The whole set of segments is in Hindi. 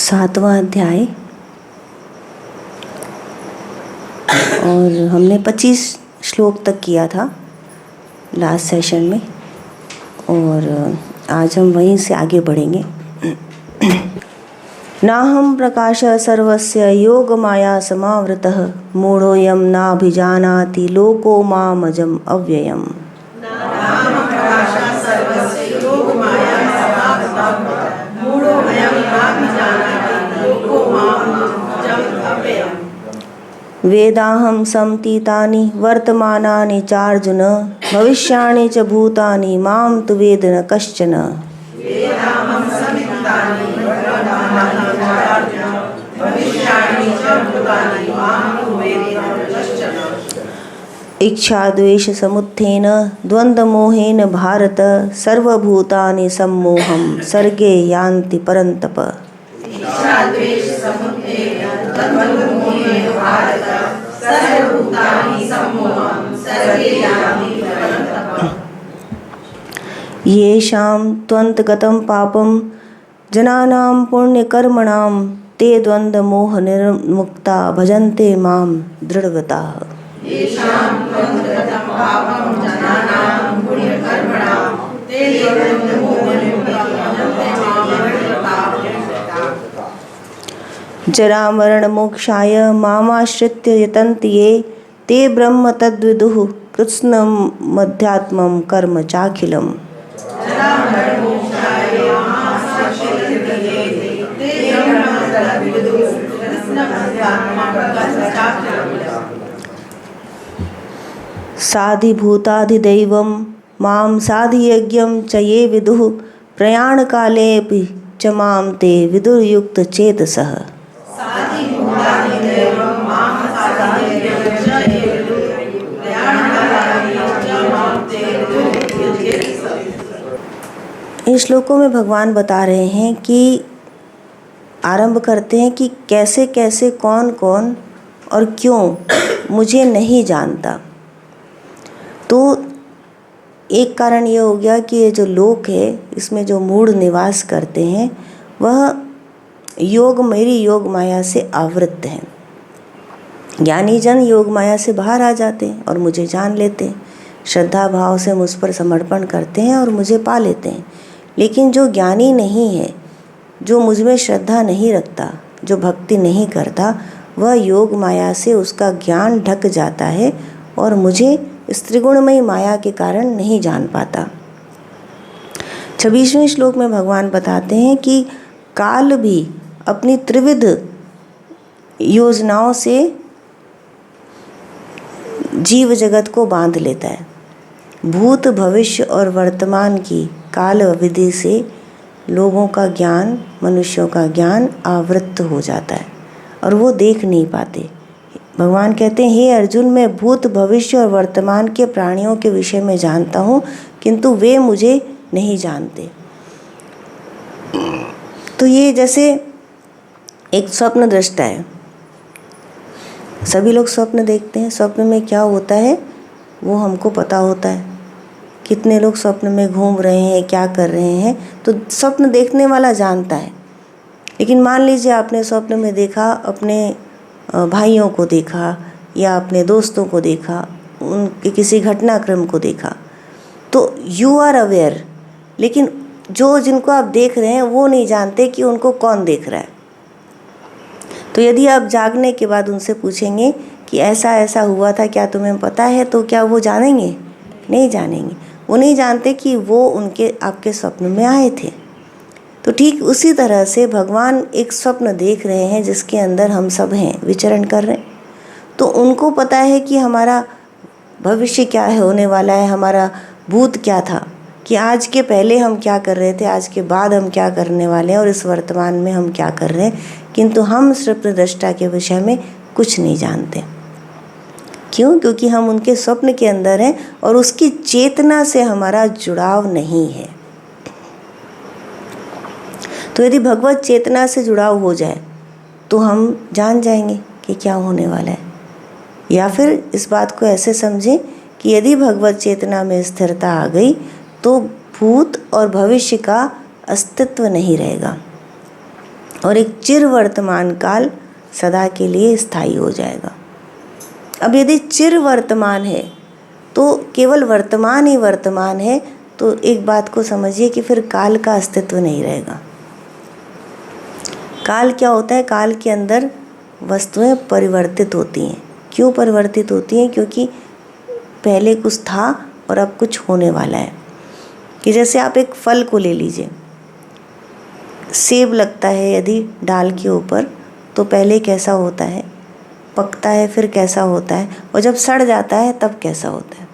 7वां अध्याय और हमने 25 श्लोक तक किया था लास्ट सेशन में और आज हम वहीं से आगे बढ़ेंगे। नाहं प्रकाश सर्वस्य योग माया समावृतः मूढ़ोऽयं नाभिजानाति लोको मामजम् अव्ययम्। वेदाहं समतीतानि वर्तमानानि चार्जुन भविष्याणि च भूतानि मां तु वेद न कश्चन। इच्छा द्वेष समुत्थेन द्वन्द्वमोहेन भारत सर्वभूतानि सम्मोहं सर्गे यान्ति परन्तप। येषां त्वन्तगतं पापं जनानां पुण्यकर्मणां ते द्वन्द्वमोहनिर्मुक्ता भजन्ते मां दृढव्रताः। जरा मरण मोक्षाय मामाश्रित्य यतन्ति ये ते ब्रह्म तद्विदुः कृत्स्नमध्यात्मं कर्म चाखिलम्। साधिभूताधिदैवं मां साधियज्ञं च ये विदुः प्रयाणकालेऽपि च मां ते विदुर्युक्तचेतसः। इन श्लोकों में भगवान बता रहे हैं कि आरंभ करते हैं कि कैसे कैसे कौन कौन और क्यों मुझे नहीं जानता। तो एक कारण ये हो गया कि ये जो लोक है इसमें जो मूढ़ निवास करते हैं वह मेरी योग माया से आवृत हैं। ज्ञानी जन योग माया से बाहर आ जाते हैं और मुझे जान लेते हैं, श्रद्धा भाव से मुझ पर समर्पण करते हैं और मुझे पा लेते हैं। लेकिन जो ज्ञानी नहीं है, जो मुझ में श्रद्धा नहीं रखता, जो भक्ति नहीं करता, वह योग माया से उसका ज्ञान ढक जाता है और मुझे इस त्रिगुणमयी माया के कारण नहीं जान पाता। 26वें श्लोक में भगवान बताते हैं कि काल भी अपनी त्रिविध योजनाओं से जीव जगत को बांध लेता है। भूत भविष्य और वर्तमान की काल विधि से लोगों का ज्ञान, मनुष्यों का ज्ञान आवृत्त हो जाता है और वो देख नहीं पाते। भगवान कहते हैं, हे अर्जुन, मैं भूत भविष्य और वर्तमान के प्राणियों के विषय में जानता हूँ किंतु वे मुझे नहीं जानते। तो ये जैसे एक स्वप्न दृष्टा है। सभी लोग स्वप्न देखते हैं। स्वप्न में क्या होता है वो हमको पता होता है। कितने लोग स्वप्न में घूम रहे हैं, क्या कर रहे हैं, तो स्वप्न देखने वाला जानता है। लेकिन मान लीजिए आपने स्वप्न में देखा, अपने भाइयों को देखा या अपने दोस्तों को देखा, उनके किसी घटनाक्रम को देखा, तो यू आर अवेयर। लेकिन जिनको आप देख रहे हैं वो नहीं जानते कि उनको कौन देख रहा है। तो यदि आप जागने के बाद उनसे पूछेंगे कि ऐसा ऐसा हुआ था, क्या तुम्हें पता है, तो क्या वो जानेंगे? नहीं जानेंगे। वो नहीं जानते कि वो आपके स्वप्न में आए थे। तो ठीक उसी तरह से भगवान एक स्वप्न देख रहे हैं जिसके अंदर हम सब हैं, विचरण कर रहे हैं। तो उनको पता है कि हमारा भविष्य क्या है, होने वाला है, हमारा भूत क्या था, कि आज के पहले हम क्या कर रहे थे, आज के बाद हम क्या करने वाले हैं और इस वर्तमान में हम क्या कर रहे हैं। किंतु हम स्वप्नदृष्टा के विषय में कुछ नहीं जानते। क्यों? क्योंकि हम उनके स्वप्न के अंदर हैं और उसकी चेतना से हमारा जुड़ाव नहीं है। तो यदि भगवत चेतना से जुड़ाव हो जाए तो हम जान जाएंगे कि क्या होने वाला है। या फिर इस बात को ऐसे समझें कि यदि भगवत चेतना में स्थिरता आ गई तो भूत और भविष्य का अस्तित्व नहीं रहेगा। और एक चिर वर्तमान काल सदा के लिए स्थायी हो जाएगा। अब यदि चिर वर्तमान है तो केवल वर्तमान ही वर्तमान है, तो एक बात को समझिए कि फिर काल का अस्तित्व नहीं रहेगा। काल क्या होता है? काल के अंदर वस्तुएं परिवर्तित होती हैं। क्यों परिवर्तित होती हैं? क्योंकि पहले कुछ था और अब कुछ होने वाला है। कि जैसे आप एक फल को ले लीजिए, सेब लगता है यदि डाल के ऊपर, तो पहले कैसा होता है, पकता है, फिर कैसा होता है, और जब सड़ जाता है तब कैसा होता है।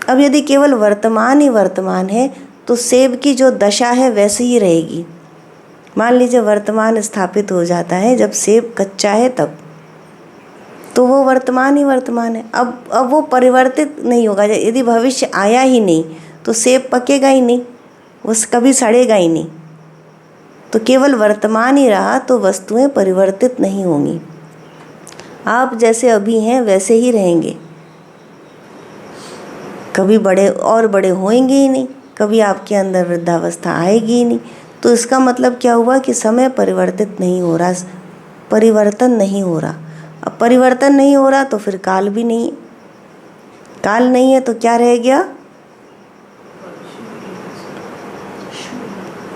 अब यदि केवल वर्तमान ही वर्तमान है तो सेब की जो दशा है वैसे ही रहेगी। मान लीजिए वर्तमान स्थापित हो जाता है जब सेब कच्चा है तब, तो वो वर्तमान ही वर्तमान है। अब वो परिवर्तित नहीं होगा। यदि भविष्य आया ही नहीं तो सेब पकेगा ही नहीं, वो कभी सड़ेगा ही नहीं। तो केवल वर्तमान ही रहा तो वस्तुएं परिवर्तित नहीं होंगी। आप जैसे अभी हैं वैसे ही रहेंगे, कभी बड़े और बड़े होंगे ही नहीं, कभी आपके अंदर वृद्धावस्था आएगी ही नहीं। तो इसका मतलब क्या हुआ कि समय परिवर्तित नहीं हो रहा, परिवर्तन नहीं हो रहा। अब परिवर्तन नहीं हो रहा तो फिर काल भी नहीं, काल नहीं है तो क्या रह गया?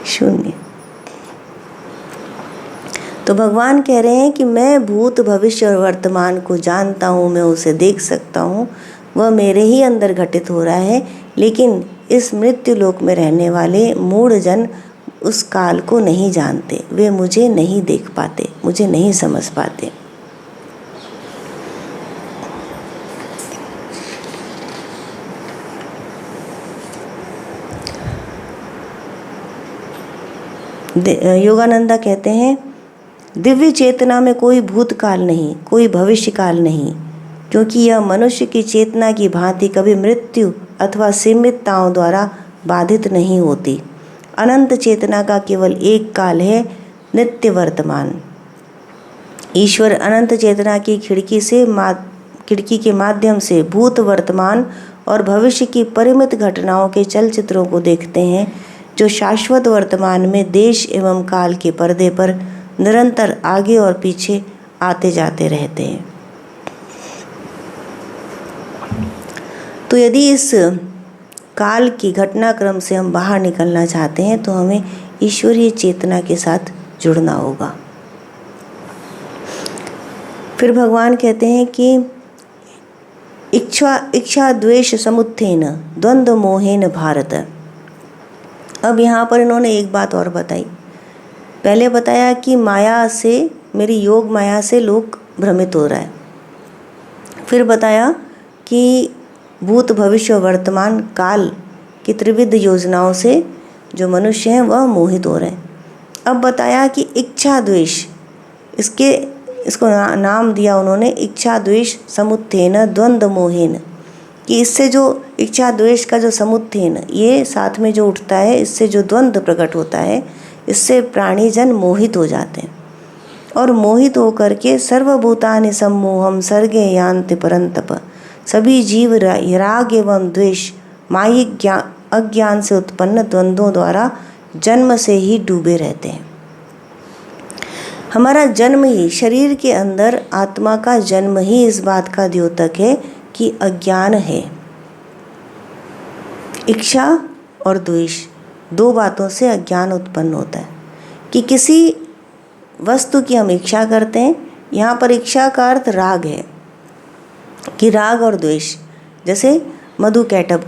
शून्य। तो भगवान कह रहे हैं कि मैं भूत भविष्य और वर्तमान को जानता हूँ, मैं उसे देख सकता हूँ, वह मेरे ही अंदर घटित हो रहा है। लेकिन इस मृत्यु लोक में रहने वाले मूढ़ जन उस काल को नहीं जानते, वे मुझे नहीं देख पाते, मुझे नहीं समझ पाते। योगानंदा कहते हैं, दिव्य चेतना में कोई भूतकाल नहीं, कोई भविष्यकाल नहीं, क्योंकि यह मनुष्य की चेतना की भांति कभी मृत्यु अथवा सीमितताओं द्वारा बाधित नहीं होती। अनंत चेतना का केवल एक काल है, नित्य वर्तमान। ईश्वर अनंत चेतना की खिड़की के माध्यम से भूत, वर्तमान और भविष्य की परिमित घटनाओं के चलचित्रों को देखते हैं, जो शाश्वत वर्तमान में देश एवं काल के पर्दे पर निरंतर आगे और पीछे आते जाते रहते हैं। तो यदि इस काल की घटनाक्रम से हम बाहर निकलना चाहते हैं तो हमें ईश्वरीय चेतना के साथ जुड़ना होगा। फिर भगवान कहते हैं कि इच्छा द्वेष समुत्थेन द्वंद्व मोहेन भारत। अब यहाँ पर इन्होंने एक बात और बताई। पहले बताया कि माया से, मेरी योग माया से लोग भ्रमित हो रहा है। फिर बताया कि भूत भविष्य और वर्तमान काल की त्रिविध योजनाओं से जो मनुष्य हैं वह मोहित हो रहे हैं। अब बताया कि इच्छा द्वेष, इसको नाम दिया उन्होंने इच्छा द्वेष समुत्थेन द्वंद्व मोहेन, कि इससे जो इच्छा द्वेष का जो समुत्थेन, ये साथ में जो उठता है, इससे जो द्वंद्व प्रकट होता है, इससे प्राणी जन मोहित हो जाते हैं। और मोहित होकर के सर्वभूतानि सम्मोहम सर्गे यान्ति परंतप, सभी जीव राग एवं द्वेष मायिक अज्ञान से उत्पन्न द्वंद्वों द्वारा जन्म से ही डूबे रहते हैं। हमारा जन्म ही, शरीर के अंदर आत्मा का जन्म ही इस बात का द्योतक है कि अज्ञान है। इच्छा और द्वेष, दो बातों से अज्ञान उत्पन्न होता है। कि किसी वस्तु की हम इच्छा करते हैं, यहाँ पर इच्छा का अर्थ राग है, कि राग और द्वेष, जैसे मधु कैटभ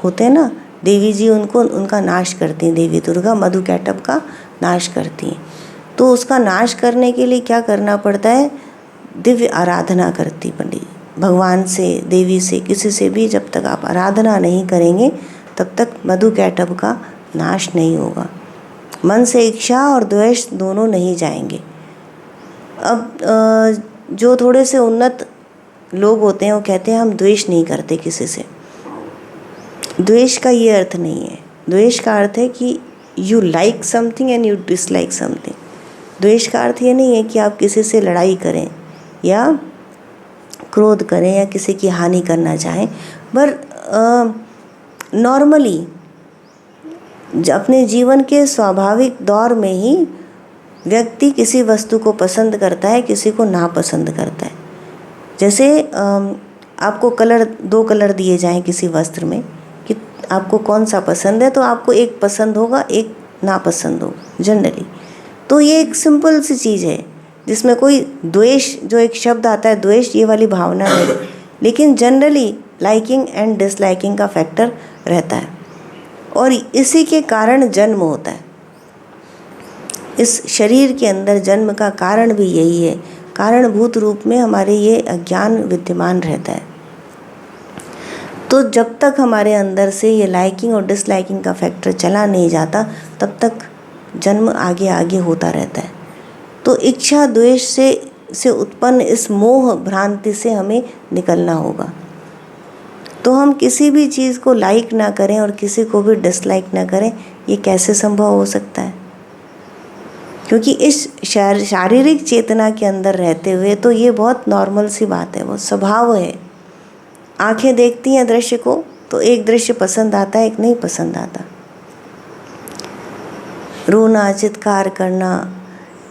होते हैं ना, देवी जी उनका नाश करती हैं, देवी दुर्गा मधु कैटभ का नाश करती हैं। तो उसका नाश करने के लिए क्या करना पड़ता है? दिव्य आराधना करती पंडित, भगवान से, देवी से, किसी से भी जब तक आप आराधना नहीं करेंगे तब तक मधु कैटभ का नाश नहीं होगा। मन से इच्छा और द्वेष दोनों नहीं जाएंगे। अब जो थोड़े से उन्नत लोग होते हैं वो कहते हैं हम द्वेष नहीं करते किसी से। द्वेष का ये अर्थ नहीं है। द्वेष का अर्थ है कि you like something and you dislike something. द्वेष का अर्थ ये नहीं है कि आप किसी से लड़ाई करें या क्रोध करें या किसी की हानि करना चाहें, पर नॉर्मली अपने जीवन के स्वाभाविक दौर में ही व्यक्ति किसी वस्तु को पसंद करता है, किसी को नापसंद करता है। जैसे आपको दो कलर दिए जाएं किसी वस्त्र में कि आपको कौन सा पसंद है, तो आपको एक पसंद होगा, एक नापसंद होगा जनरली। तो ये एक सिंपल सी चीज़ है जिसमें कोई द्वेष, जो एक शब्द आता है द्वेष, ये वाली भावना नहीं, लेकिन जनरली लाइकिंग एंड डिसलाइकिंग का फैक्टर रहता है और इसी के कारण जन्म होता है। इस शरीर के अंदर जन्म का कारण भी यही है, कारणभूत रूप में हमारे ये अज्ञान विद्यमान रहता है। तो जब तक हमारे अंदर से ये लाइकिंग और डिसलाइकिंग का फैक्टर चला नहीं जाता, तब तक जन्म आगे आगे होता रहता है। तो इच्छा द्वेष से उत्पन्न इस मोह भ्रांति से हमें निकलना होगा। तो हम किसी भी चीज़ को लाइक ना करें और किसी को भी डिसलाइक ना करें, ये कैसे संभव हो सकता है? क्योंकि इस शारीरिक चेतना के अंदर रहते हुए तो ये बहुत नॉर्मल सी बात है, वो स्वभाव है। आंखें देखती हैं दृश्य को, तो एक दृश्य पसंद आता है, एक नहीं पसंद आता। रोना, चित्कार करना,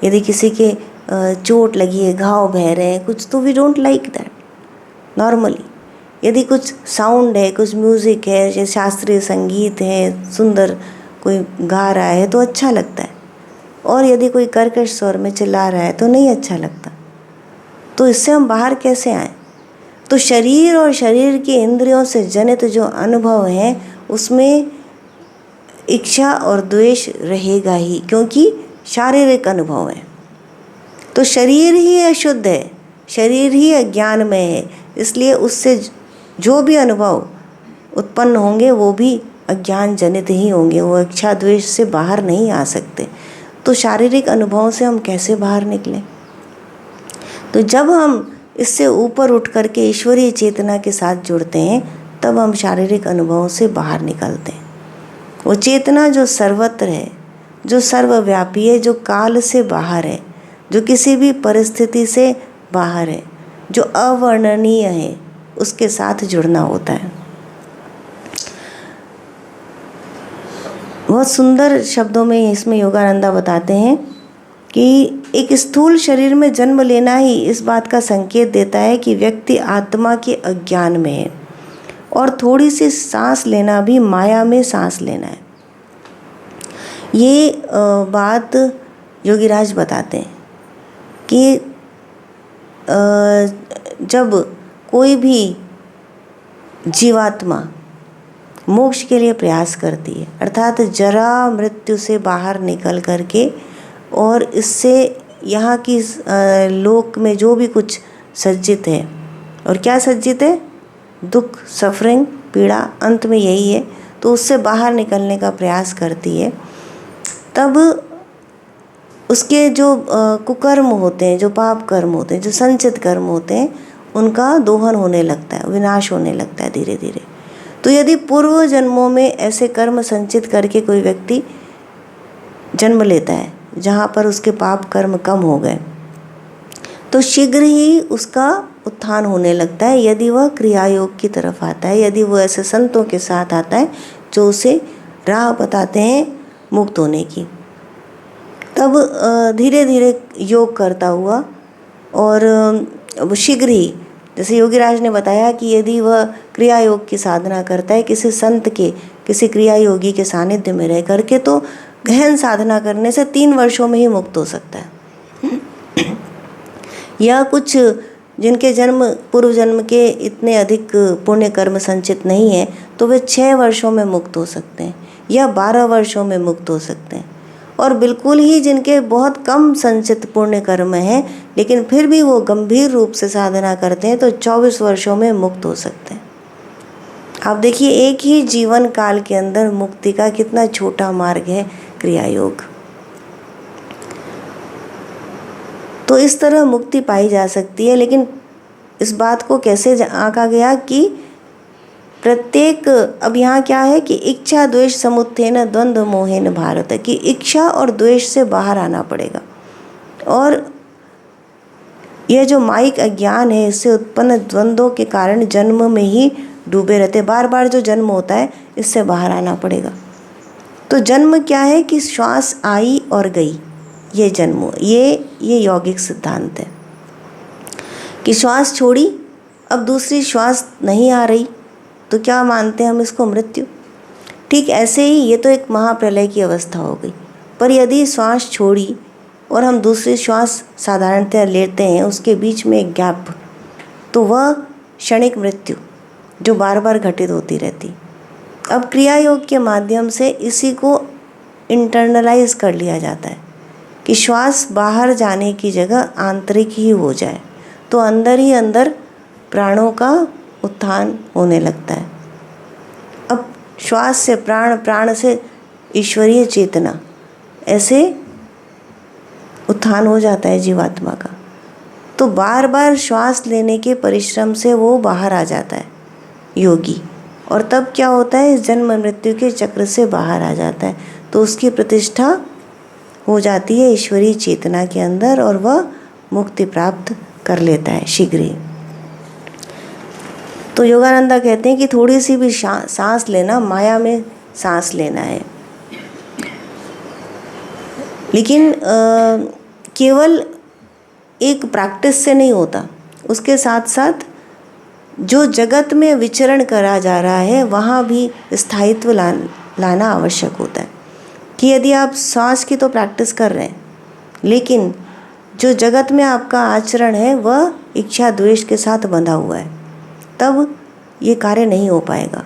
यदि किसी के चोट लगी है, घाव बह रहे हैं कुछ, तो we don't like that normally. यदि कुछ साउंड है, कुछ म्यूज़िक है, जैसे शास्त्रीय संगीत है, सुंदर कोई गा रहा है तो अच्छा लगता है, और यदि कोई कर्कश स्वर में चिल्ला रहा है तो नहीं अच्छा लगता। तो इससे हम बाहर कैसे आएँ? तो शरीर और शरीर के इंद्रियों से जनित जो अनुभव है उसमें इच्छा और द्वेष रहेगा ही, क्योंकि शारीरिक अनुभव है। तो शरीर ही अशुद्ध है, शरीर ही अज्ञान में है, इसलिए उससे जो भी अनुभव उत्पन्न होंगे वो भी अज्ञान जनित ही होंगे, वो इच्छा द्वेष से बाहर नहीं आ सकते। तो शारीरिक अनुभवों से हम कैसे बाहर निकलें? तो जब हम इससे ऊपर उठ करके ईश्वरीय चेतना के साथ जुड़ते हैं, तब हम शारीरिक अनुभवों से बाहर निकलते हैं। वो चेतना जो सर्वत्र है, जो सर्वव्यापी है, जो काल से बाहर है, जो किसी भी परिस्थिति से बाहर है, जो अवर्णनीय है, उसके साथ जुड़ना होता है। बहुत सुंदर शब्दों में इसमें योगानंदा बताते हैं कि एक स्थूल शरीर में जन्म लेना ही इस बात का संकेत देता है कि व्यक्ति आत्मा के अज्ञान में है, और थोड़ी सी सांस लेना भी माया में सांस लेना है। ये बात योगीराज बताते हैं कि जब कोई भी जीवात्मा मोक्ष के लिए प्रयास करती है, अर्थात जरा मृत्यु से बाहर निकल करके, और इससे यहाँ की लोक में जो भी कुछ सज्जित है, और क्या सज्जित है? दुख, सफरिंग, पीड़ा, अंत में यही है। तो उससे बाहर निकलने का प्रयास करती है, तब उसके जो कुकर्म होते हैं, जो पाप कर्म होते हैं, जो संचित कर्म होते हैं, उनका दोहन होने लगता है, विनाश होने लगता है धीरे धीरे। तो यदि पूर्व जन्मों में ऐसे कर्म संचित करके कोई व्यक्ति जन्म लेता है जहाँ पर उसके पाप कर्म कम हो गए, तो शीघ्र ही उसका उत्थान होने लगता है, यदि वह क्रियायोग की तरफ आता है, यदि वह ऐसे संतों के साथ आता है जो उसे राह बताते हैं मुक्त होने की। तब धीरे धीरे योग करता हुआ, और शीघ्र ही, जैसे योगीराज ने बताया कि यदि वह क्रिया योग की साधना करता है किसी संत के, किसी क्रिया योगी के सानिध्य में रह करके, तो गहन साधना करने से 3 वर्षों में ही मुक्त हो सकता है। या कुछ जिनके पूर्व जन्म के इतने अधिक पुण्य कर्म संचित नहीं है, तो वे 6 वर्षों में मुक्त हो सकते हैं या 12 वर्षों में मुक्त हो सकते हैं। और बिल्कुल ही जिनके बहुत कम संचित पुण्य कर्म हैं, लेकिन फिर भी वो गंभीर रूप से साधना करते हैं, तो 24 वर्षों में मुक्त हो सकते हैं। आप देखिए, एक ही जीवन काल के अंदर मुक्ति का कितना छोटा मार्ग है क्रिया योग। तो इस तरह मुक्ति पाई जा सकती है, लेकिन इस बात को कैसे आंका गया कि प्रत्येक, अब यहाँ क्या है कि इच्छा द्वेष समुत्थेन द्वंद्व मोहेन भारत, कि इच्छा और द्वेष से बाहर आना पड़ेगा। और यह जो माइक अज्ञान है, इससे उत्पन्न द्वंद्वों के कारण जन्म में ही डूबे रहते, बार बार जो जन्म होता है, इससे बाहर आना पड़ेगा। तो जन्म क्या है कि श्वास आई और गई, ये जन्म, ये यौगिक सिद्धांत है कि श्वास छोड़ी, अब दूसरी श्वास नहीं आ रही, तो क्या मानते हैं हम इसको? मृत्यु। ठीक ऐसे ही ये तो एक महाप्रलय की अवस्था हो गई। पर यदि श्वास छोड़ी और हम दूसरी श्वास साधारणतः लेते हैं, उसके बीच में एक गैप, तो वह क्षणिक मृत्यु जो बार बार घटित होती रहती। अब क्रिया योग के माध्यम से इसी को इंटरनलाइज कर लिया जाता है कि श्वास बाहर जाने की जगह आंतरिक ही हो जाए, तो अंदर ही अंदर प्राणों का उत्थान होने लगता है। अब श्वास से प्राण, प्राण से ईश्वरीय चेतना, ऐसे उत्थान हो जाता है जीवात्मा का। तो बार बार श्वास लेने के परिश्रम से वो बाहर आ जाता है योगी, और तब क्या होता है? इस जन्म मृत्यु के चक्र से बाहर आ जाता है, तो उसकी प्रतिष्ठा हो जाती है ईश्वरीय चेतना के अंदर और वह मुक्ति प्राप्त कर लेता है शीघ्र ही। तो योगानंदा कहते हैं कि थोड़ी सी भी सांस लेना माया में सांस लेना है। लेकिन केवल एक प्रैक्टिस से नहीं होता, उसके साथ साथ जो जगत में विचरण करा जा रहा है वहाँ भी स्थायित्व लाना आवश्यक होता है। कि यदि आप सांस की तो प्रैक्टिस कर रहे हैं, लेकिन जो जगत में आपका आचरण है वह इच्छा द्वेष के साथ बंधा हुआ है, तब ये कार्य नहीं हो पाएगा।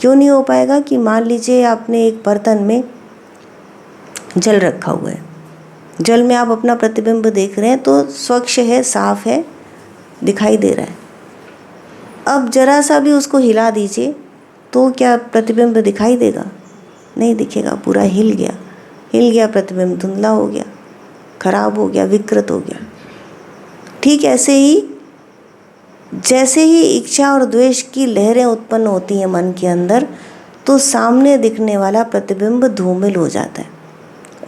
क्यों नहीं हो पाएगा? कि मान लीजिए आपने एक बर्तन में जल रखा हुआ है, जल में आप अपना प्रतिबिंब देख रहे हैं, तो स्वच्छ है, साफ है, दिखाई दे रहा है। अब जरा सा भी उसको हिला दीजिए तो क्या प्रतिबिंब दिखाई देगा? नहीं दिखेगा, पूरा हिल गया प्रतिबिंब, धुंधला हो गया, खराब हो गया, विकृत हो गया। ठीक ऐसे ही जैसे ही इच्छा और द्वेष की लहरें उत्पन्न होती हैं मन के अंदर, तो सामने दिखने वाला प्रतिबिंब धूमिल हो जाता है।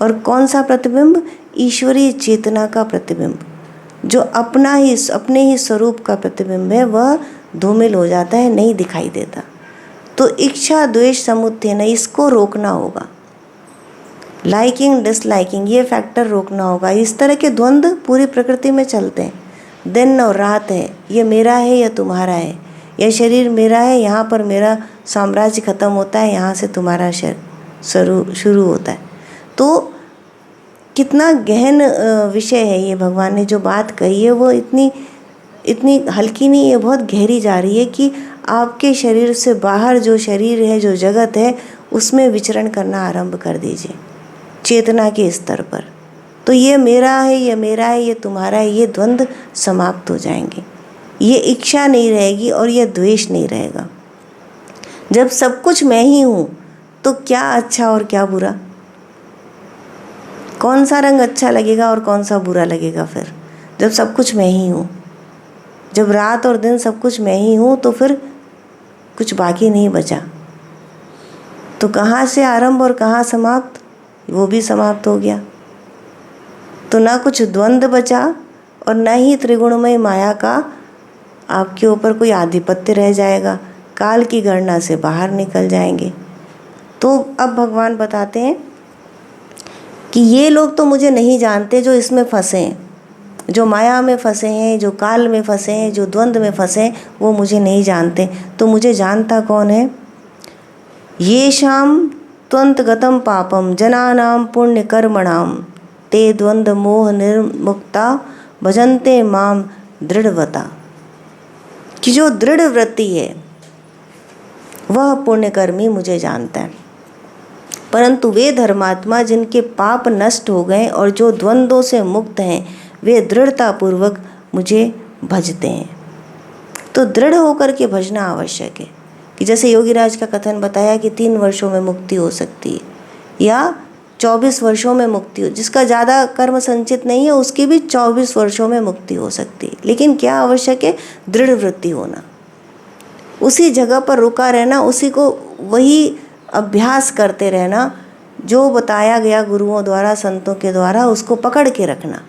और कौन सा प्रतिबिंब? ईश्वरीय चेतना का प्रतिबिंब, जो अपने ही स्वरूप का प्रतिबिंब है, वह धूमिल हो जाता है, नहीं दिखाई देता। तो इच्छा द्वेष समुत्थान, इसको रोकना होगा। लाइकिंग डिसलाइकिंग, ये फैक्टर रोकना होगा। इस तरह के द्वंद्व पूरी प्रकृति में चलते हैं, दिन और रात है, ये मेरा है या तुम्हारा है, यह शरीर मेरा है, यहाँ पर मेरा साम्राज्य खत्म होता है, यहाँ से तुम्हारा शुरू होता है। तो कितना गहन विषय है ये। भगवान ने जो बात कही है वो इतनी हल्की नहीं है, बहुत गहरी जा रही है कि आपके शरीर से बाहर जो शरीर है, जो जगत है, उसमें विचरण करना आरंभ कर दीजिए चेतना के स्तर पर। तो ये मेरा है, ये मेरा है, ये तुम्हारा है, ये द्वंद्व समाप्त हो जाएंगे। ये इच्छा नहीं रहेगी और ये द्वेष नहीं रहेगा। जब सब कुछ मैं ही हूँ तो क्या अच्छा और क्या बुरा, कौन सा रंग अच्छा लगेगा और कौन सा बुरा लगेगा? फिर जब सब कुछ मैं ही हूँ, जब रात और दिन सब कुछ मैं ही हूँ, तो फिर कुछ बाकी नहीं बचा। तो कहाँ से आरंभ और कहाँ समाप्त, वो भी समाप्त हो गया। तो ना कुछ द्वंद्व बचा और न ही त्रिगुणमय माया का आपके ऊपर कोई आधिपत्य रह जाएगा, काल की गणना से बाहर निकल जाएंगे। तो अब भगवान बताते हैं कि ये लोग तो मुझे नहीं जानते जो इसमें फंसे हैं, जो माया में फंसे हैं, जो काल में फंसे हैं, जो द्वंद्व में फंसे हैं, वो मुझे नहीं जानते। तो मुझे जानता कौन है? येषां त्वन्तगतं पापम जनानां पुण्य कर्मणाम ते द्वंद्व मोह निर्मुक्ता भजन्ते माम दृढ़वता। कि जो दृढ़ वृत्ति है वह पुण्यकर्मी मुझे जानता है, परंतु वे धर्मात्मा जिनके पाप नष्ट हो गए और जो द्वंद्वों से मुक्त हैं, वे दृढ़तापूर्वक मुझे भजते हैं। तो दृढ़ होकर के भजना आवश्यक है। कि जैसे योगीराज का कथन बताया कि 3 वर्षों में मुक्ति हो सकती है या 24 वर्षों में मुक्ति हो, जिसका ज़्यादा कर्म संचित नहीं है उसकी भी 24 वर्षों में मुक्ति हो सकती है। लेकिन क्या आवश्यक है? दृढ़ वृत्ति होना, उसी जगह पर रुका रहना, उसी को वही अभ्यास करते रहना जो बताया गया गुरुओं द्वारा, संतों के द्वारा, उसको पकड़ के रखना।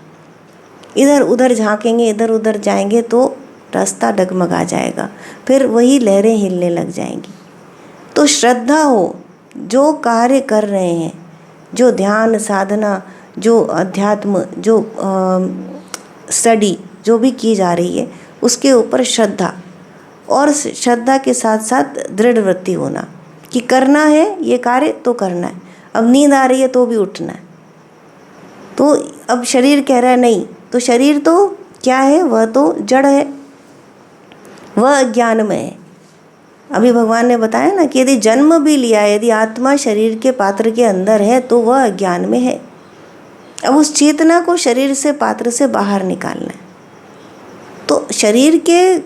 इधर उधर झांकेंगे, इधर उधर जाएंगे तो रास्ता डगमगा जाएगा, फिर वही लहरें हिलने लग जाएंगी। तो श्रद्धा हो, जो कार्य कर रहे हैं, जो ध्यान साधना, जो अध्यात्म, जो स्टडी जो भी की जा रही है उसके ऊपर श्रद्धा, और श्रद्धा के साथ साथ दृढ़ वृत्ति होना कि करना है ये कार्य तो करना है। अब नींद आ रही है तो भी उठना है। तो अब शरीर कह रहा है नहीं, तो शरीर तो क्या है, वह तो जड़ है, वह अज्ञान में है। अभी भगवान ने बताया ना कि यदि जन्म भी लिया है, यदि आत्मा शरीर के पात्र के अंदर है तो वह अज्ञान में है। अब उस चेतना को शरीर से, पात्र से बाहर निकालना है। तो शरीर के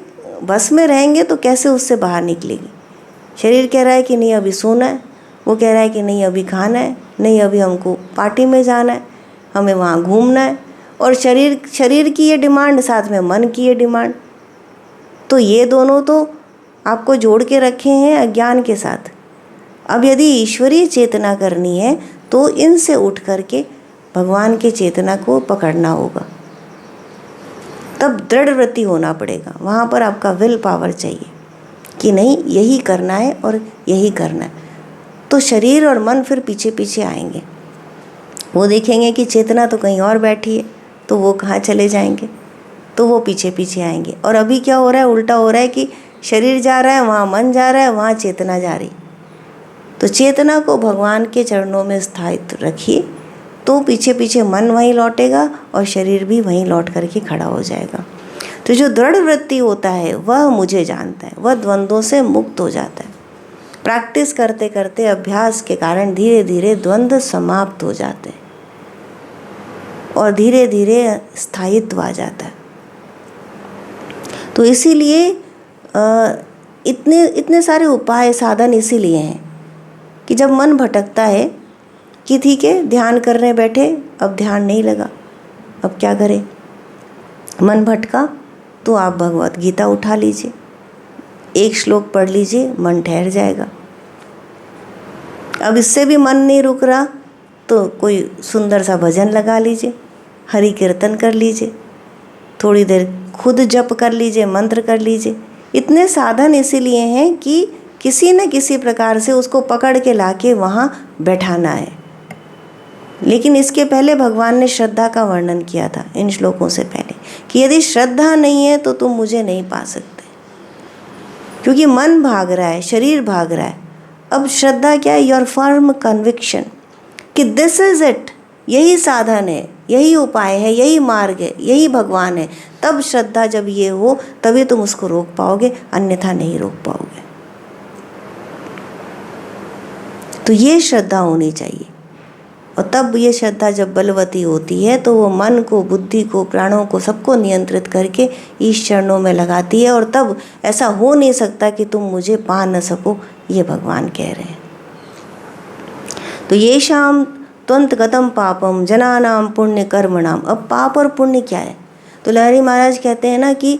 बस में रहेंगे तो कैसे उससे बाहर निकलेगी। शरीर कह रहा है कि नहीं अभी सोना है, वो कह रहा है कि नहीं अभी खाना है, नहीं अभी हमको पार्टी में जाना है, हमें वहाँ घूमना है, और शरीर की ये डिमांड, साथ में मन की ये डिमांड, तो ये दोनों तो आपको जोड़ के रखे हैं अज्ञान के साथ। अब यदि ईश्वरीय चेतना करनी है तो इनसे उठ करके भगवान के चेतना को पकड़ना होगा, तब दृढ़ वृत्ति होना पड़ेगा। वहाँ पर आपका विल पावर चाहिए कि नहीं यही करना है और यही करना है। तो शरीर और मन फिर पीछे पीछे आएंगे, वो देखेंगे कि चेतना तो कहीं और बैठी है, तो वो कहाँ चले जाएंगे, तो वो पीछे पीछे आएंगे। और अभी क्या हो रहा है, उल्टा हो रहा है कि शरीर जा रहा है, वहाँ मन जा रहा है, वहाँ चेतना जा रही। तो चेतना को भगवान के चरणों में स्थायित्व रखिए, तो पीछे पीछे मन वहीं लौटेगा और शरीर भी वहीं लौट करके खड़ा हो जाएगा। तो जो दृढ़ वृत्ति होता है वह मुझे जानता है, वह द्वंद्वों से मुक्त हो जाता है। प्रैक्टिस करते करते, अभ्यास के कारण धीरे धीरे द्वंद्व समाप्त हो जाते हैं और धीरे धीरे स्थायित्व आ जाता है। तो इसीलिए इतने सारे उपाय, साधन इसीलिए हैं कि जब मन भटकता है कि ठीक है ध्यान करने बैठे, अब ध्यान नहीं लगा, अब क्या करें, मन भटका, तो आप भगवत गीता उठा लीजिए, एक श्लोक पढ़ लीजिए, मन ठहर जाएगा। अब इससे भी मन नहीं रुक रहा तो कोई सुंदर सा भजन लगा लीजिए, हरि कीर्तन कर लीजिए, थोड़ी देर खुद जप कर लीजिए, मंत्र कर लीजिए। इतने साधन इसीलिए हैं कि किसी न किसी प्रकार से उसको पकड़ के लाके वहाँ बैठाना है। लेकिन इसके पहले भगवान ने श्रद्धा का वर्णन किया था इन श्लोकों से पहले, कि यदि श्रद्धा नहीं है तो तुम मुझे नहीं पा सकते, क्योंकि मन भाग रहा है, शरीर भाग रहा है। अब श्रद्धा क्या है, योर फर्म कन्विक्शन कि दिस इज इट, यही साधन है, यही उपाय है, यही मार्ग है, यही भगवान है। तब श्रद्धा जब ये हो तभी तुम उसको रोक पाओगे, अन्यथा नहीं रोक पाओगे। तो ये श्रद्धा होनी चाहिए, और तब ये श्रद्धा जब बलवती होती है तो वो मन को, बुद्धि को, प्राणों को, सबको नियंत्रित करके ईश चरणों में लगाती है। और तब ऐसा हो नहीं सकता कि तुम मुझे पा न सको, ये भगवान कह रहे हैं। तो ये शाम त्वंत गतम पापम जनानाम पुण्य कर्मणाम। अब पाप और पुण्य क्या है, तो लहरी महाराज कहते हैं ना कि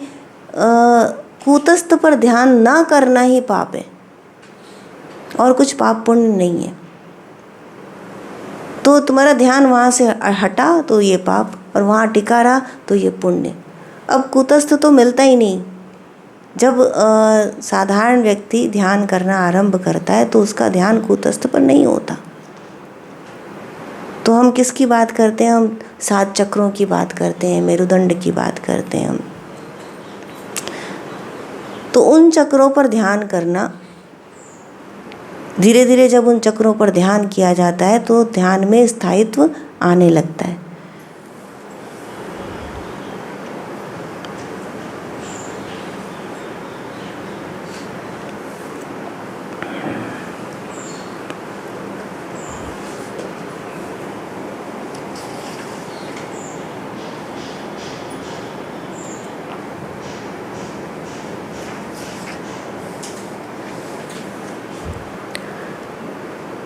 कूटस्थ पर ध्यान ना करना ही पाप है, और कुछ पाप पुण्य नहीं है। तो तुम्हारा ध्यान वहाँ से हटा तो ये पाप, और वहाँ टिका रहा तो ये पुण्य। अब कूटस्थ तो मिलता ही नहीं। जब साधारण व्यक्ति ध्यान करना आरंभ करता है तो उसका ध्यान कूटस्थ पर नहीं होता। तो हम किसकी बात करते हैं, हम 7 चक्रों की बात करते हैं, मेरुदंड की बात करते हैं हम। तो उन चक्रों पर ध्यान करना, धीरे धीरे जब उन चक्रों पर ध्यान किया जाता है तो ध्यान में स्थायित्व आने लगता है।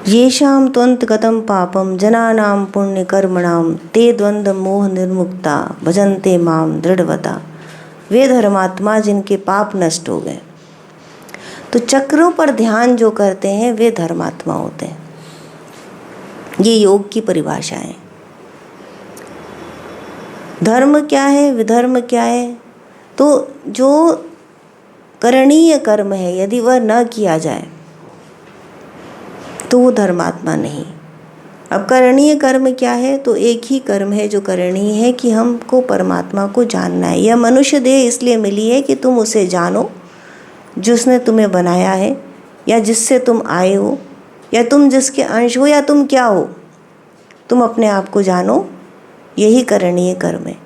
येषां त्वंत गतम पापम जनानां पुण्य कर्मणाम ते द्वंद्व मोह निर्मुक्ता भजन्ते माम दृढ़वता। वे धर्मात्मा जिनके पाप नष्ट हो गए। तो चक्रों पर ध्यान जो करते हैं वे धर्मात्मा होते हैं। ये योग की परिभाषा है। धर्म क्या है, विधर्म क्या है, तो जो करणीय कर्म है यदि वह न किया जाए तो वो धर्मात्मा नहीं। अब करणीय कर्म क्या है? तो एक ही कर्म है जो करणीय है कि हमको परमात्मा को जानना है। यह मनुष्य देह इसलिए मिली है कि तुम उसे जानो जिसने तुम्हें बनाया है, या जिससे तुम आए हो, या तुम जिसके अंश हो, या तुम क्या हो, तुम अपने आप को जानो। यही करणीय कर्म है।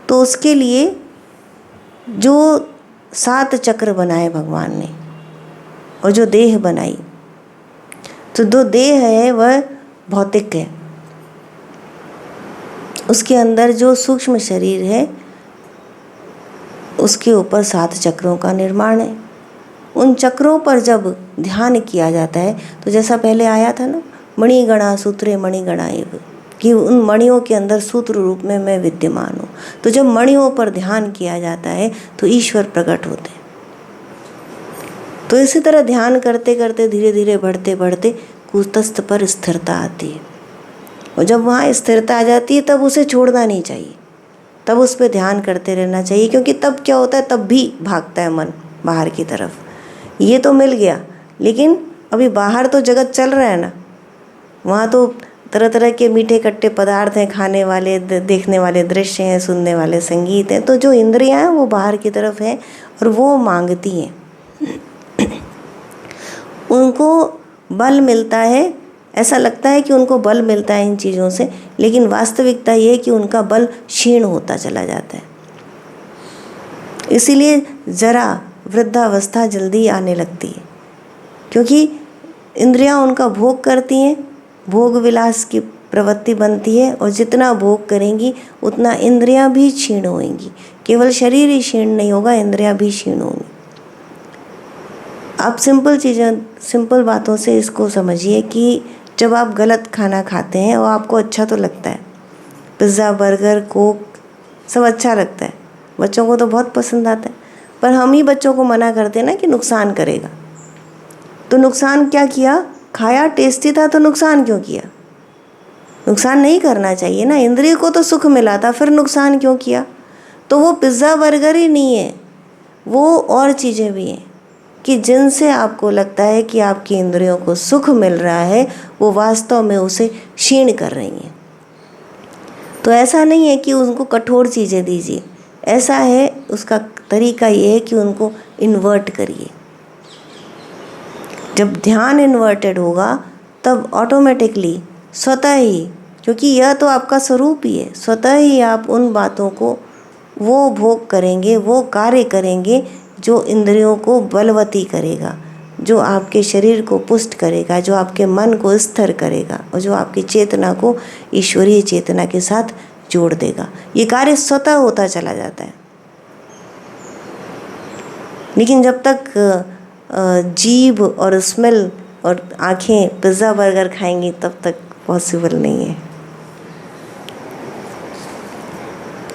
तो उसके लिए जो 7 चक्र बनाए भगवान ने और जो देह बनाई, तो जो देह है वह भौतिक है। उसके अंदर जो सूक्ष्म शरीर है उसके ऊपर 7 चक्रों का निर्माण है। उन चक्रों पर जब ध्यान किया जाता है तो जैसा पहले आया था ना, मणिगणा सूत्रे मणिगणा एव, कि उन मणियों के अंदर सूत्र रूप में मैं विद्यमान हूँ। तो जब मणियों पर ध्यान किया जाता है तो ईश्वर प्रकट होते हैं। तो इसी तरह ध्यान करते करते धीरे धीरे बढ़ते बढ़ते कूटस्थ पर स्थिरता आती है, और जब वहाँ स्थिरता आ जाती है तब उसे छोड़ना नहीं चाहिए, तब उस पर ध्यान करते रहना चाहिए। क्योंकि तब क्या होता है, तब भी भागता है मन बाहर की तरफ। ये तो मिल गया, लेकिन अभी बाहर तो जगत चल रहा है ना, वहाँ तो तरह तरह के मीठे खट्टे पदार्थ हैं, खाने वाले, देखने वाले दृश्य हैं, सुनने वाले संगीत हैं। तो जो इंद्रियां हैं वो बाहर की तरफ हैं और वो मांगती हैं। उनको बल मिलता है, ऐसा लगता है कि उनको बल मिलता है इन चीज़ों से, लेकिन वास्तविकता ये है कि उनका बल क्षीण होता चला जाता है। इसीलिए जरा वृद्धावस्था जल्दी आने लगती है, क्योंकि इंद्रियां उनका भोग करती हैं, भोग विलास की प्रवृत्ति बनती है, और जितना भोग करेंगी उतना इंद्रियां भी क्षीण होंगी। केवल शरीर ही क्षीण नहीं होगा, इंद्रियां भी क्षीण होंगी। आप सिंपल चीज़ें, सिंपल बातों से इसको समझिए कि जब आप गलत खाना खाते हैं और आपको अच्छा तो लगता है, पिज़्ज़ा, बर्गर, कोक सब अच्छा लगता है, बच्चों को तो बहुत पसंद आता है, पर हम ही बच्चों को मना करते हैं ना कि नुकसान करेगा। तो नुकसान क्या किया? खाया, टेस्टी था, तो नुकसान क्यों किया? नुकसान नहीं करना चाहिए ना, इंद्रिय को तो सुख मिला था, फिर नुकसान क्यों किया? तो वो पिज़्ज़ा बर्गर ही नहीं है, वो और चीज़ें भी हैं कि जिनसे आपको लगता है कि आपकी इंद्रियों को सुख मिल रहा है, वो वास्तव में उसे क्षीण कर रही हैं। तो ऐसा नहीं है कि उनको कठोर चीज़ें दीजिए, ऐसा है उसका तरीका ये है कि उनको इन्वर्ट करिए। जब ध्यान इन्वर्टेड होगा तब ऑटोमेटिकली स्वतः ही, क्योंकि यह तो आपका स्वरूप ही है, स्वतः ही आप उन बातों को वो भोग करेंगे, वो कार्य करेंगे जो इंद्रियों को बलवती करेगा, जो आपके शरीर को पुष्ट करेगा, जो आपके मन को स्थिर करेगा, और जो आपकी चेतना को ईश्वरीय चेतना के साथ जोड़ देगा। ये कार्य स्वतः होता चला जाता है। लेकिन जब तक जीभ और स्मेल और आँखें पिज़्ज़ा बर्गर खाएंगी तब तक पॉसिबल नहीं है।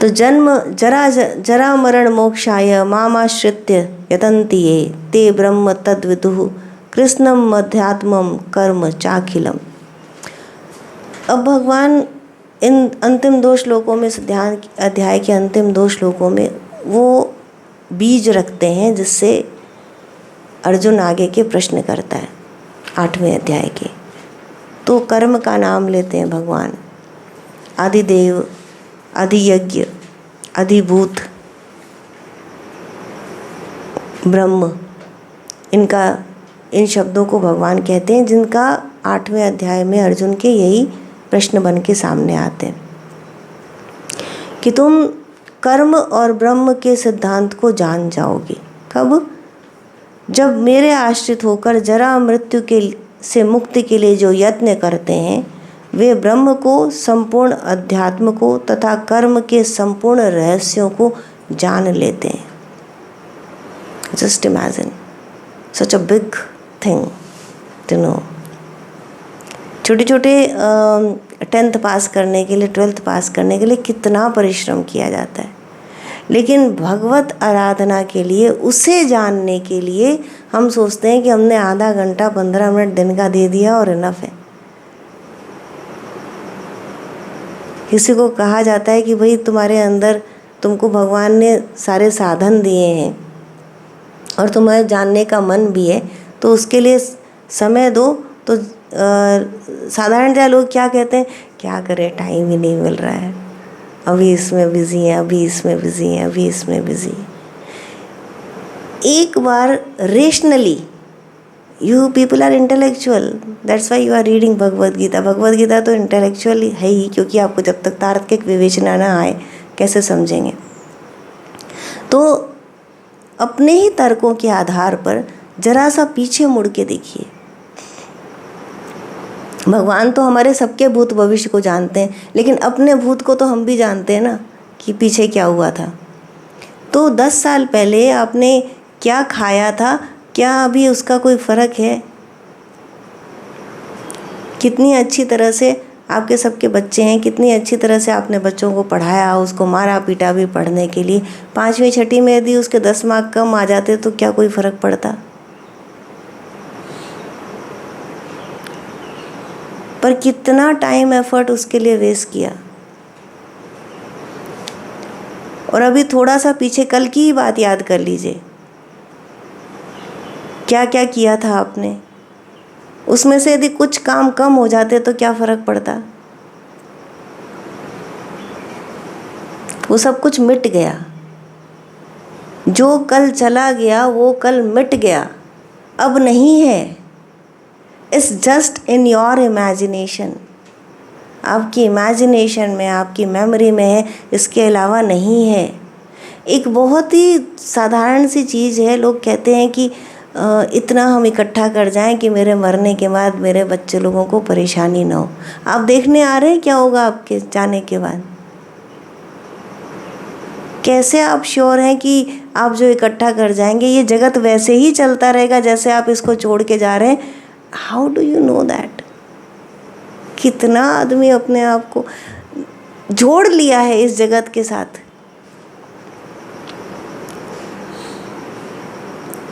तो जन्म जरा मरण मोक्षाय मामाश्रित्य यतन्ति ये ते ब्रह्म तद्विदुः कृष्णम अध्यात्मम कर्म चाखिलम। अब भगवान इन अंतिम 2 श्लोकों में, ध्यान अध्याय के अंतिम 2 श्लोकों में वो बीज रखते हैं जिससे अर्जुन आगे के प्रश्न करता है 8वें अध्याय के। तो कर्म का नाम लेते हैं भगवान, आदिदेव, अधियज्ञ, अधिभूत, ब्रह्म, इन शब्दों को भगवान कहते हैं, जिनका 8वें अध्याय में अर्जुन के यही प्रश्न बन के सामने आते हैं कि तुम कर्म और ब्रह्म के सिद्धांत को जान जाओगे। कब? जब मेरे आश्रित होकर जरा मृत्यु से मुक्ति के लिए जो यत्न करते हैं, वे ब्रह्म को, संपूर्ण अध्यात्म को तथा कर्म के संपूर्ण रहस्यों को जान लेते हैं। Just imagine such a big thing to know. छोटे छोटे 10th पास करने के लिए, 12th पास करने के लिए कितना परिश्रम किया जाता है, लेकिन भगवत आराधना के लिए, उसे जानने के लिए हम सोचते हैं कि हमने आधा घंटा 15 मिनट दिन का दे दिया और इनफ है। किसी को कहा जाता है कि भाई तुम्हारे अंदर, तुमको भगवान ने सारे साधन दिए हैं और तुम्हें जानने का मन भी है, तो उसके लिए समय दो, तो साधारणतः लोग क्या कहते हैं, क्या करें टाइम ही नहीं मिल रहा है, अभी इसमें बिजी हैं, अभी इसमें बिजी हैं, अभी इसमें बिजी हैं। एक बार rationally, you people are intellectual, that's why you are reading Bhagavad Gita. Bhagavad Gita तो इंटेलेक्चुअल है ही, क्योंकि आपको जब तक तार्किक विवेचना ना आए कैसे समझेंगे। तो अपने ही तर्कों के आधार पर जरा सा पीछे मुड़ के देखिए। भगवान तो हमारे सबके भूत भविष्य को जानते हैं, लेकिन अपने भूत को तो हम भी जानते हैं ना, कि पीछे क्या हुआ था। तो 10 साल पहले आपने क्या खाया था, क्या अभी उसका कोई फ़र्क है? कितनी अच्छी तरह से आपके सबके बच्चे हैं, कितनी अच्छी तरह से आपने बच्चों को पढ़ाया, उसको मारा पीटा भी पढ़ने के लिए। 5वीं छठी में यदि उसके 10 मार्क कम आ जाते तो क्या कोई फ़र्क पड़ता? पर कितना टाइम एफर्ट उसके लिए वेस्ट किया। और अभी थोड़ा सा पीछे कल की ही बात याद कर लीजिए, क्या क्या किया था आपने। उसमें से यदि कुछ काम कम हो जाते तो क्या फ़र्क पड़ता? वो सब कुछ मिट गया। जो कल चला गया वो कल मिट गया, अब नहीं है। It's just in your imagination, आपकी इमेजिनेशन में, आपकी मेमोरी में है, इसके अलावा नहीं है। एक बहुत ही साधारण सी चीज़ है, लोग कहते हैं कि इतना हम इकट्ठा कर जाएं कि मेरे मरने के बाद मेरे बच्चे लोगों को परेशानी ना हो। आप देखने आ रहे हैं क्या होगा आपके जाने के बाद? कैसे आप श्योर हैं कि आप जो इकट्ठा कर जाएंगे ये जगत वैसे ही चलता रहेगा जैसे आप इसको छोड़ के जा रहे हैं? How do you know that? कितना आदमी अपने आप को जोड़ लिया है इस जगत के साथ,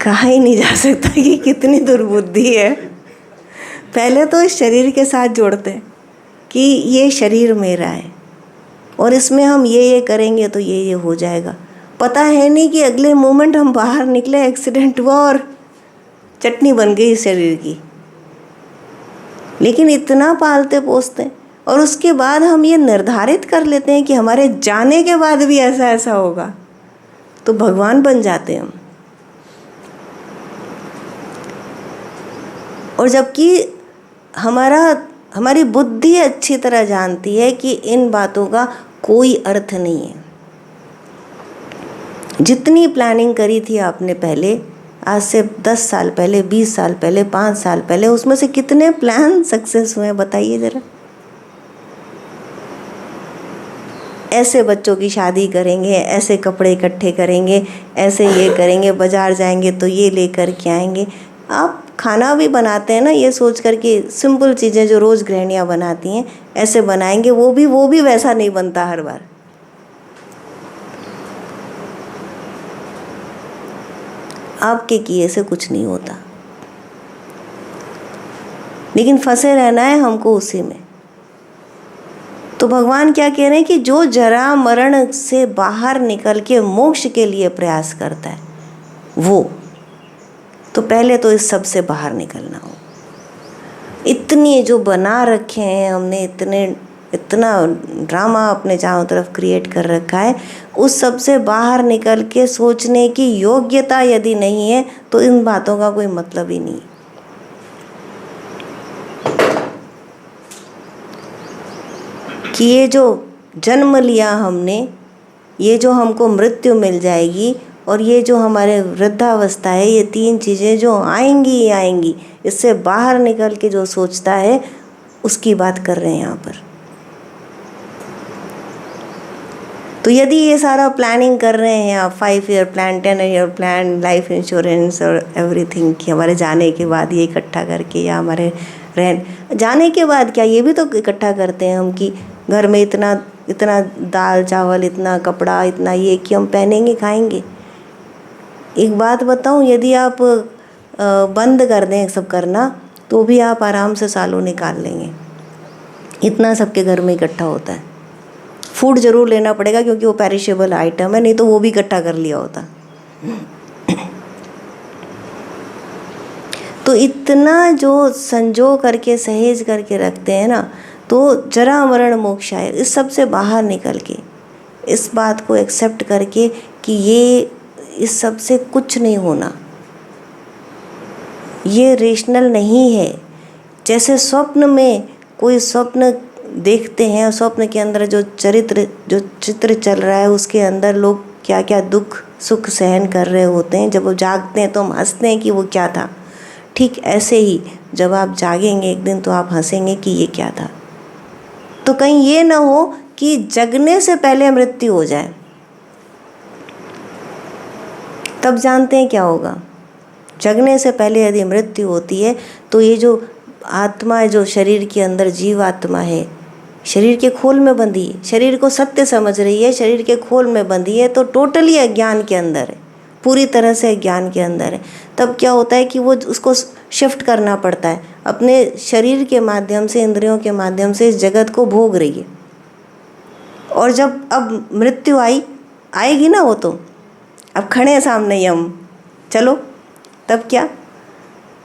कहा ही नहीं जा सकता कि कितनी दुर्बुद्धि है। पहले तो इस शरीर के साथ जोड़ते हैं कि ये शरीर मेरा है और इसमें हम ये करेंगे तो ये हो जाएगा। पता है नहीं कि अगले मोमेंट हम बाहर निकले, एक्सीडेंट हुआ और चटनी बन गई इस शरीर की। लेकिन इतना पालते पोसते हैं और उसके बाद हम ये निर्धारित कर लेते हैं कि हमारे जाने के बाद भी ऐसा ऐसा होगा, तो भगवान बन जाते हैं हम। और जबकि हमारी बुद्धि अच्छी तरह जानती है कि इन बातों का कोई अर्थ नहीं है। जितनी प्लानिंग करी थी आपने पहले, आज से 10 साल पहले, 20 साल पहले, 5 साल पहले, उसमें से कितने प्लान सक्सेस हुए बताइए ज़रा। ऐसे बच्चों की शादी करेंगे, ऐसे कपड़े इकट्ठे करेंगे, ऐसे ये करेंगे, बाज़ार जाएंगे तो ये लेकर के आएंगे। आप खाना भी बनाते हैं ना ये सोच कर कि सिंपल चीज़ें जो रोज़ गृहिणियाँ बनाती हैं ऐसे बनाएंगे, वो भी वैसा नहीं बनता हर बार। आपके किए से कुछ नहीं होता, लेकिन फंसे रहना है हमको उसी में। तो भगवान क्या कह रहे हैं कि जो जरा मरण से बाहर निकल के मोक्ष के लिए प्रयास करता है वो तो पहले तो इस सब से बाहर निकलना हो। इतनी जो बना रखे हैं हमने, इतना ड्रामा अपने चारों तरफ क्रिएट कर रखा है, उस सब से बाहर निकल के सोचने की योग्यता यदि नहीं है तो इन बातों का कोई मतलब ही नहीं। कि ये जो जन्म लिया हमने, ये जो हमको मृत्यु मिल जाएगी और ये जो हमारे वृद्धावस्था है, ये 3 चीज़ें जो आएंगी ही आएंगी, इससे बाहर निकल के जो सोचता है उसकी बात कर रहे हैं यहाँ पर। तो यदि ये सारा प्लानिंग कर रहे हैं आप, 5 year plan, 10 year plan, life insurance और एवरीथिंग, कि हमारे जाने के बाद ये इकट्ठा करके, या हमारे जाने के बाद क्या ये भी तो इकट्ठा करते हैं हम कि घर में इतना दाल चावल, इतना कपड़ा, इतना ये कि हम पहनेंगे खाएंगे। एक बात बताऊं, यदि आप बंद कर दें सब करना तो भी आप आराम से सालों निकाल लेंगे, इतना सबके घर में इकट्ठा होता है। फूड ज़रूर लेना पड़ेगा क्योंकि वो पेरिशेबल आइटम है, नहीं तो वो भी इकट्ठा कर लिया होता। तो इतना जो संजो करके सहेज करके रखते हैं ना, तो जरा मरण मोक्ष आए, इस सब से बाहर निकल के इस बात को एक्सेप्ट करके कि ये इस सब से कुछ नहीं होना, ये रेशनल नहीं है। जैसे स्वप्न में कोई स्वप्न देखते हैं और स्वप्न के अंदर जो चित्र चल रहा है उसके अंदर लोग क्या क्या दुख सुख सहन कर रहे होते हैं, जब वो जागते हैं तो हम हंसते हैं कि वो क्या था। ठीक ऐसे ही जब आप जागेंगे एक दिन तो आप हंसेंगे कि ये क्या था। तो कहीं ये ना हो कि जगने से पहले मृत्यु हो जाए, तब जानते हैं क्या होगा। जगने से पहले यदि मृत्यु होती है तो ये जो आत्मा है, जो शरीर के अंदर जीव आत्मा है, शरीर के खोल में बंधी है, शरीर को सत्य समझ रही है, शरीर के खोल में बंधी है, तो टोटली अज्ञान के अंदर है, पूरी तरह से अज्ञान के अंदर है। तब क्या होता है कि वो उसको शिफ्ट करना पड़ता है, अपने शरीर के माध्यम से, इंद्रियों के माध्यम से इस जगत को भोग रही है। और जब अब मृत्यु आएगी ना, वो तो अब खड़े हैं सामने ही हम, चलो तब क्या,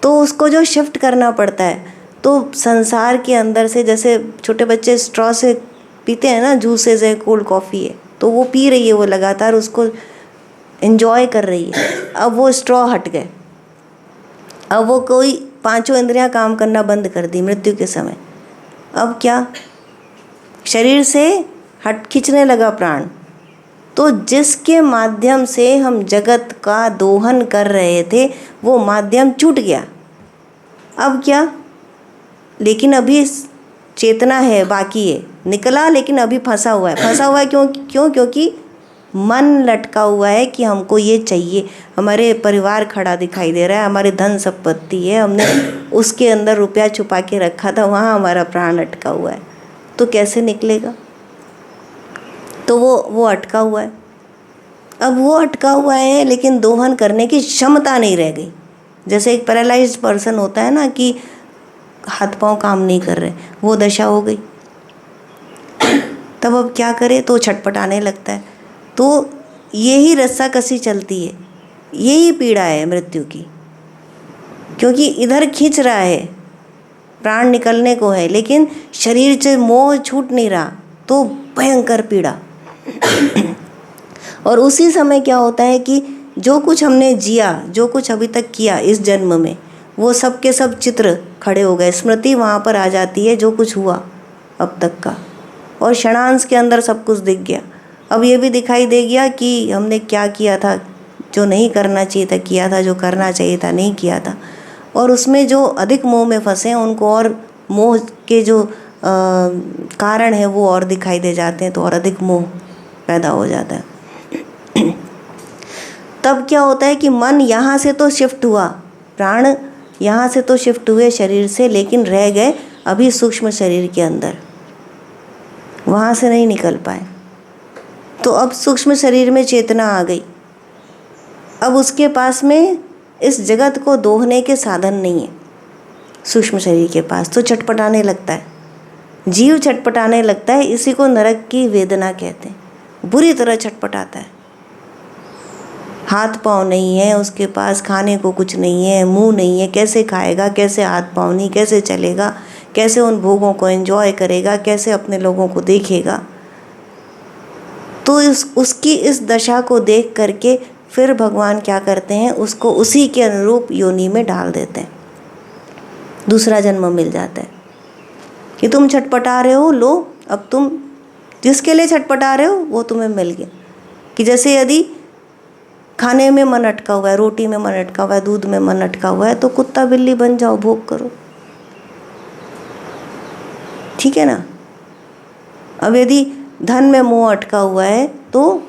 तो उसको जो शिफ्ट करना पड़ता है। तो संसार के अंदर से, जैसे छोटे बच्चे स्ट्रॉ से पीते हैं ना, जूसेस है, कोल्ड कॉफ़ी है, तो वो पी रही है, वो लगातार उसको एंजॉय कर रही है। अब वो स्ट्रॉ हट गए, अब वो कोई पांचों इंद्रियां काम करना बंद कर दी मृत्यु के समय। अब क्या, शरीर से खींचने लगा प्राण, तो जिसके माध्यम से हम जगत का दोहन कर रहे थे वो माध्यम छूट गया। अब क्या, लेकिन अभी चेतना है, बाकी है, निकला लेकिन अभी फंसा हुआ है। फंसा हुआ है क्योंकि मन लटका हुआ है कि हमको ये चाहिए। हमारे परिवार खड़ा दिखाई दे रहा है, हमारे धन संपत्ति है, हमने उसके अंदर रुपया छुपा के रखा था, वहाँ हमारा प्राण अटका हुआ है, तो कैसे निकलेगा। तो वो अटका हुआ है। अब वो अटका हुआ है लेकिन दोहन करने की क्षमता नहीं रह गई। जैसे एक पैरालाइज्ड पर्सन होता है ना, कि हाथ पांव काम नहीं कर रहे, वो दशा हो गई। तब अब क्या करे, तो छटपटाने लगता है। तो यही रस्साकसी चलती है, यही पीड़ा है मृत्यु की, क्योंकि इधर खींच रहा है, प्राण निकलने को है, लेकिन शरीर से मोह छूट नहीं रहा, तो भयंकर पीड़ा। और उसी समय क्या होता है कि जो कुछ हमने जिया, जो कुछ अभी तक किया इस जन्म में, वो सब के सब चित्र खड़े हो गए, स्मृति वहाँ पर आ जाती है, जो कुछ हुआ अब तक का, और क्षणांश के अंदर सब कुछ दिख गया। अब ये भी दिखाई दे गया कि हमने क्या किया था, जो नहीं करना चाहिए था किया था, जो करना चाहिए था नहीं किया था। और उसमें जो अधिक मोह में फंसे हैं उनको और मोह के जो कारण है वो और दिखाई दे जाते हैं, तो और अधिक मोह पैदा हो जाता है। तब क्या होता है कि मन यहाँ से तो शिफ्ट हुआ, प्राण यहाँ से तो शिफ्ट हुए शरीर से, लेकिन रह गए अभी सूक्ष्म शरीर के अंदर, वहाँ से नहीं निकल पाए। तो अब सूक्ष्म शरीर में चेतना आ गई, अब उसके पास में इस जगत को दोहने के साधन नहीं है सूक्ष्म शरीर के पास, तो छटपटाने लगता है, जीव छटपटाने लगता है। इसी को नरक की वेदना कहते हैं, बुरी तरह छटपटाता है। हाथ पाँव नहीं है उसके पास, खाने को कुछ नहीं है, मुंह नहीं है, कैसे खाएगा, कैसे हाथ पाँव नहीं, कैसे चलेगा, कैसे उन भोगों को एंजॉय करेगा, कैसे अपने लोगों को देखेगा। तो उसकी इस दशा को देख करके फिर भगवान क्या करते हैं, उसको उसी के अनुरूप योनि में डाल देते हैं, दूसरा जन्म मिल जाता है कि तुम छटपटा रहे हो, लो अब तुम जिसके लिए छटपटा रहे हो वो तुम्हें मिल गया। कि जैसे यदि खाने में मन अटका हुआ है, रोटी में मन अटका हुआ है, दूध में मन अटका हुआ है, तो कुत्ता बिल्ली बन जाओ, भोग करो, ठीक है ना। अब यदि धन में मोह अटका हुआ है, तो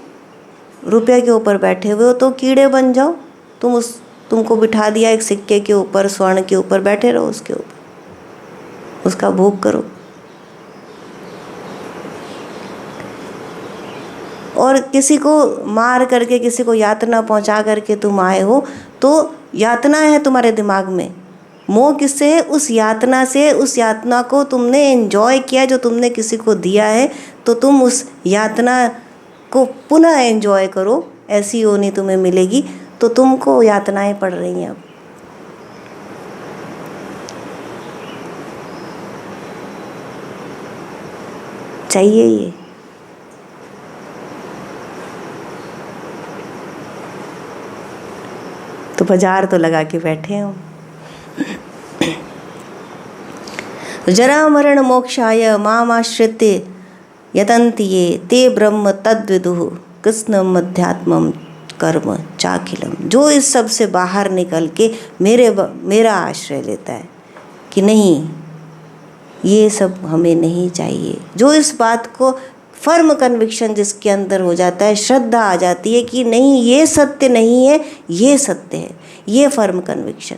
रुपये के ऊपर बैठे हुए हो, तो कीड़े बन जाओ, तुमको बिठा दिया एक सिक्के के ऊपर, स्वर्ण के ऊपर, बैठे रहो उसके ऊपर, उसका भोग करो। और किसी को मार करके, किसी को यातना पहुंचा करके तुम आए हो, तो यातना है तुम्हारे दिमाग में, मोह किससे है, उस यातना से। उस यातना को तुमने एंजॉय किया जो तुमने किसी को दिया है, तो तुम उस यातना को पुनः एंजॉय करो, ऐसी योनि तुम्हें मिलेगी। तो तुमको यातनाएं पड़ रही हैं अब, चाहिए ये। तो बाजार तो लगा के बैठे हो। जरा मरण मोक्षाय मामाश्रित्य यतन्ति ये ते ब्रह्म तद्विदुः कृष्णम अध्यात्मम कर्म चाखिलम। जो इस सब से बाहर निकल के मेरा आश्रय लेता है कि नहीं ये सब हमें नहीं चाहिए, जो इस बात को फर्म कन्विक्शन जिसके अंदर हो जाता है, श्रद्धा आ जाती है कि नहीं ये सत्य नहीं है, ये सत्य है, ये फर्म कन्विक्शन,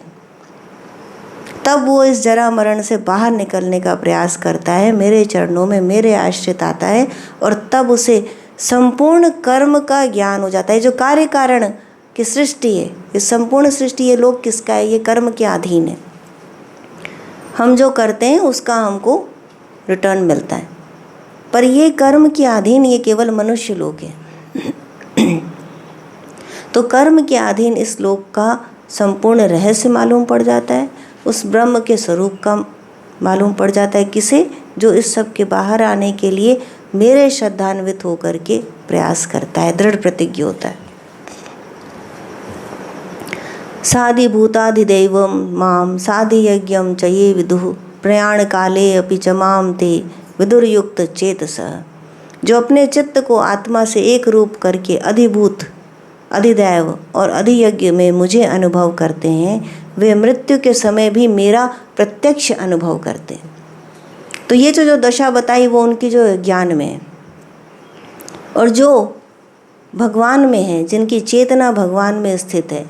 तब वो इस जरा मरण से बाहर निकलने का प्रयास करता है, मेरे चरणों में मेरे आश्रित आता है, और तब उसे संपूर्ण कर्म का ज्ञान हो जाता है। जो कार्य कारण की सृष्टि है, ये संपूर्ण सृष्टि, ये लोक किसका है? ये कर्म के अधीन है। हम जो करते हैं उसका हमको रिटर्न मिलता है, पर ये कर्म के अधीन ये केवल मनुष्य लोक है। तो कर्म के अधीन इस लोक का संपूर्ण रहस्य मालूम पड़ जाता है, उस ब्रह्म के स्वरूप का मालूम पड़ जाता है। किसे? जो इस सब के बाहर आने के लिए मेरे श्रद्धान्वित होकर के प्रयास करता है, दृढ़ प्रतिज्ञ होता है। साधि भूताधिदैवं माम साधि यज्ञं च ये विदुः प्रयाण काले अपि च माम ते विदुर्युक्त चेतसः। जो अपने चित्त को आत्मा से एक रूप करके अधिभूत, अधिदैव और अधियज्ञ में मुझे अनुभव करते हैं, वे मृत्यु के समय भी मेरा प्रत्यक्ष अनुभव करते हैं। तो ये जो दशा बताई वो उनकी जो ज्ञान में है, और जो भगवान में है, जिनकी चेतना भगवान में स्थित है,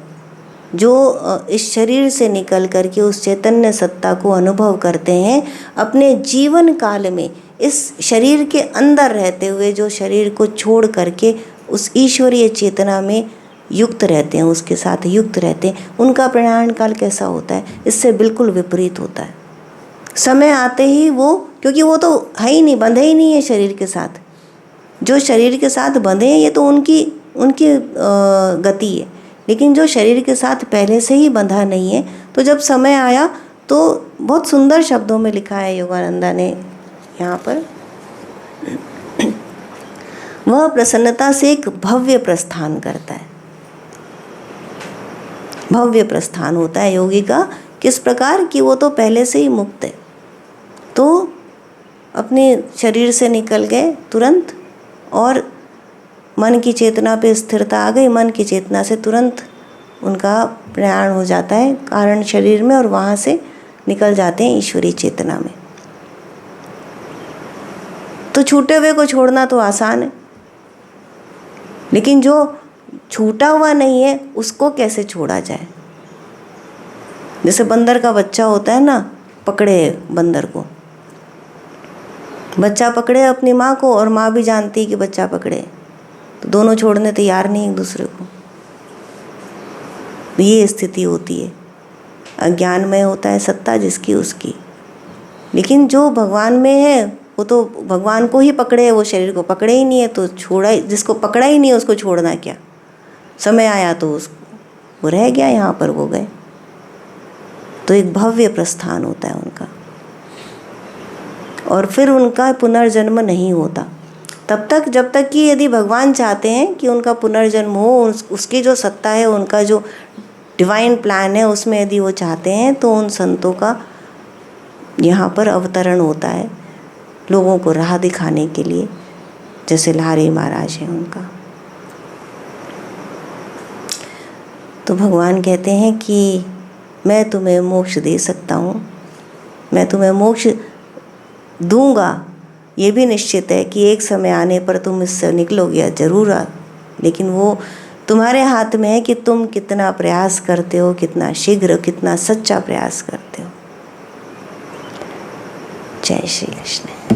जो इस शरीर से निकल करके उस चैतन्य सत्ता को अनुभव करते हैं, अपने जीवन काल में इस शरीर के अंदर रहते हुए जो शरीर को छोड़ करके उस ईश्वरीय चेतना में युक्त रहते हैं, उसके साथ युक्त रहते हैं, उनका प्रयाण काल कैसा होता है? इससे बिल्कुल विपरीत होता है। समय आते ही वो, क्योंकि वो तो है ही नहीं, बंधे ही नहीं है शरीर के साथ। जो शरीर के साथ बंधे हैं ये तो उनकी गति है, लेकिन जो शरीर के साथ पहले से ही बंधा नहीं है, तो जब समय आया तो बहुत सुंदर शब्दों में लिखा है योगानंदा ने यहाँ पर, वह प्रसन्नता से एक भव्य प्रस्थान करता है। भव्य प्रस्थान होता है योगी का, किस प्रकार कि वो तो पहले से ही मुक्त है, तो अपने शरीर से निकल गए तुरंत, और मन की चेतना पे स्थिरता आ गई, मन की चेतना से तुरंत उनका प्रयाण हो जाता है कारण शरीर में, और वहाँ से निकल जाते हैं ईश्वरीय चेतना में। तो छूटे हुए को छोड़ना तो आसान है, लेकिन जो छूटा हुआ नहीं है उसको कैसे छोड़ा जाए? जैसे बंदर का बच्चा होता है ना, पकड़े बंदर को, बच्चा पकड़े अपनी माँ को, और माँ भी जानती है कि बच्चा पकड़े, तो दोनों छोड़ने तैयार नहीं एक दूसरे को। ये स्थिति होती है, अज्ञान में होता है सत्ता जिसकी उसकी। लेकिन जो भगवान में है वो तो भगवान को ही पकड़े है, वो शरीर को पकड़े ही नहीं है, तो छोड़ा ही, जिसको पकड़ा ही नहीं है उसको छोड़ना क्या? समय आया तो उसको वो रह गया, यहाँ पर वो गए। तो एक भव्य प्रस्थान होता है उनका, और फिर उनका पुनर्जन्म नहीं होता तब तक, जब तक कि यदि भगवान चाहते हैं कि उनका पुनर्जन्म हो, उसकी जो सत्ता है, उनका जो डिवाइन प्लान है, उसमें यदि वो चाहते हैं, तो उन संतों का यहाँ पर अवतरण होता है लोगों को राह दिखाने के लिए, जैसे लाहरी महाराज हैं उनका। तो भगवान कहते हैं कि मैं तुम्हें मोक्ष दे सकता हूँ, मैं तुम्हें मोक्ष दूंगा, ये भी निश्चित है कि एक समय आने पर तुम इससे निकलोगे जरूर, लेकिन वो तुम्हारे हाथ में है कि तुम कितना प्रयास करते हो, कितना शीघ्र, कितना सच्चा प्रयास करते हो। जय श्री कृष्ण।